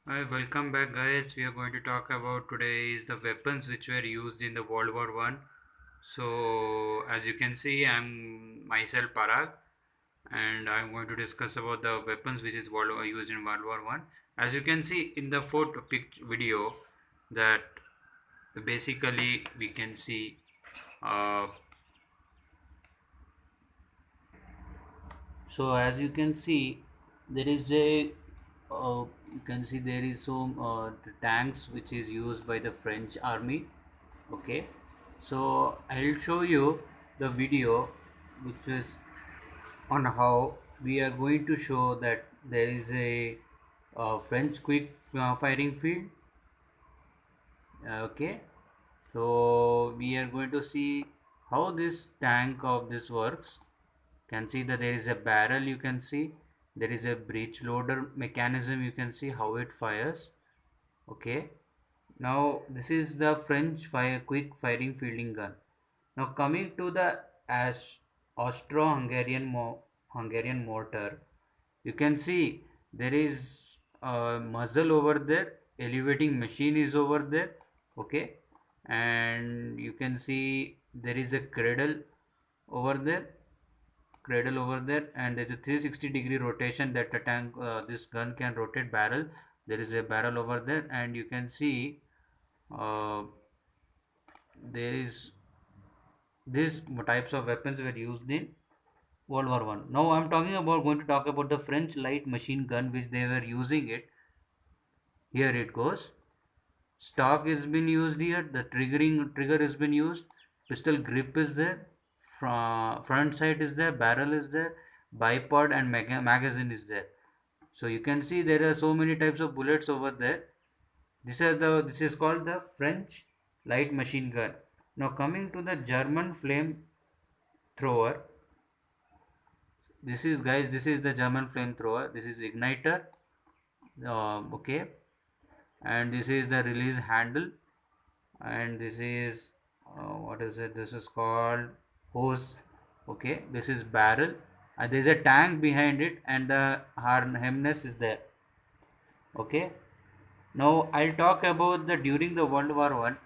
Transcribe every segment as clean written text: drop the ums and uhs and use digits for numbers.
Hi, welcome back, guys. We are going to talk about today is the weapons which were used in the World War One. So, as you can see, I'm myself Parag, and I'm going to discuss about the weapons which is used in World War One. As you can see in the video, that basically we can see. Uh, so as you can see, there is a you can see there is some the tanks which is used by the French army. Okay, so I'll show you the video which is on how we are going to show that there is a French quick firing field. Okay, so we are going to see how this tank of this works. Can see that there is a barrel, you can see there is a breech loader mechanism, you can see how it fires. Okay, now this is the French fire quick firing fielding gun. Now coming to the Austro-Hungarian Hungarian mortar, you can see there is a muzzle over there, elevating machine is over there. Okay, and you can see there is a cradle over there, and there's a 360-degree rotation that the tank this gun can rotate. Barrel, there is a barrel over there, and you can see uh, there is these types of weapons were used in World War One. Now I'm going to talk about the French light machine gun which they were using it. Here it goes. Stock has been used here. The trigger has been used. Pistol grip is there. Front sight is there. Barrel is there. Bipod and magazine is there. So you can see there are so many types of bullets over there. This is called the French light machine gun. Now coming to the German flame thrower. This is the German flamethrower. This is igniter. Okay, and this is the release handle, and this is what is it? This is called hose. Okay, this is barrel, and there is a tank behind it, and the harness is there. Okay, now I'll talk about the during the World War One.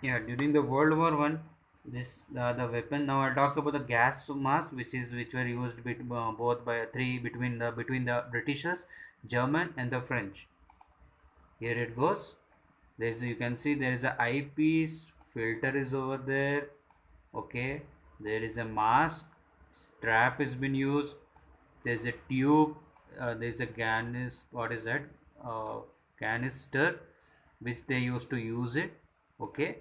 Yeah, during the World War One, this the weapon. Now I'll talk about the gas mask, which were used both by three between the Britishers, German, and the French. Here it goes. There's you can see there is a eyepiece, filter is over there. Okay, there is a mask, strap has been used. There's a tube. There's a what is that? Canister, which they used to use it. Okay,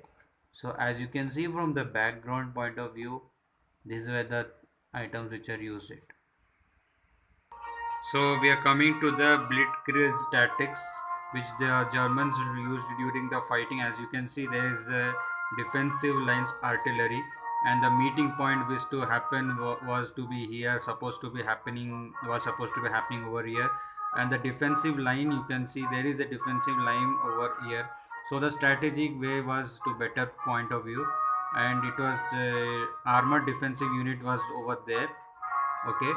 so as you can see from the background point of view, these were the items which are used it. So we are coming to the Blitzkrieg tactics, which the Germans used during the fighting. As you can see, there is a defensive lines artillery, and the meeting point was to happen was to be here. Supposed to be happening was supposed to be happening over here, and the defensive line, you can see there is a defensive line over here. So the strategic way was to better point of view, and it was armored defensive unit was over there. Okay,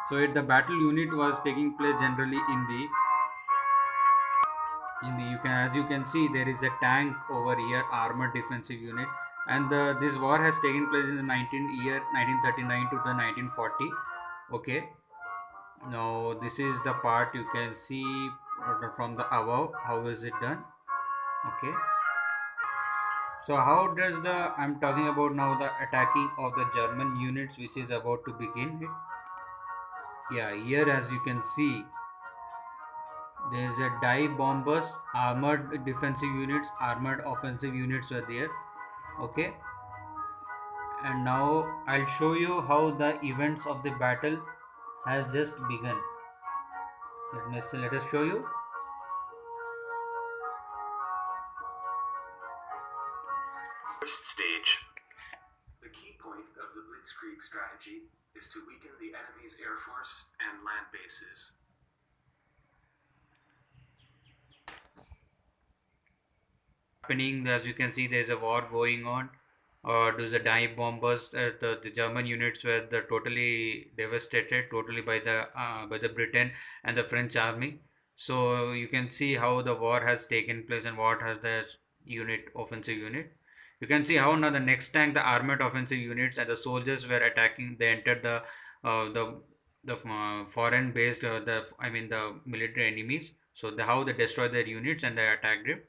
so the battle unit was taking place generally in the you can as you can see there is a tank over here, armored defensive unit, and this war has taken place in the 1939 to the 1940. Okay, now this is the part you can see from the above how is it done. Okay, so how does the I'm talking about now the attacking of the German units which is about to begin. Yeah, here as you can see there is a dive bombers, armored defensive units, armored offensive units were there. Okay, and now I'll show you how the events of the battle has just begun. Let us show you. First stage. The key point of the Blitzkrieg strategy is to weaken the enemy's air force and land bases. Happening as you can see, there is a war going on. There's a dive bombers. The German units were totally devastated, totally by the Britain and the French army. So you can see how the war has taken place and what has the offensive unit. You can see how now the next tank, the armored offensive units and the soldiers were attacking. They entered uh, the foreign based the I mean the military enemies. So how they destroyed their units and they attacked it.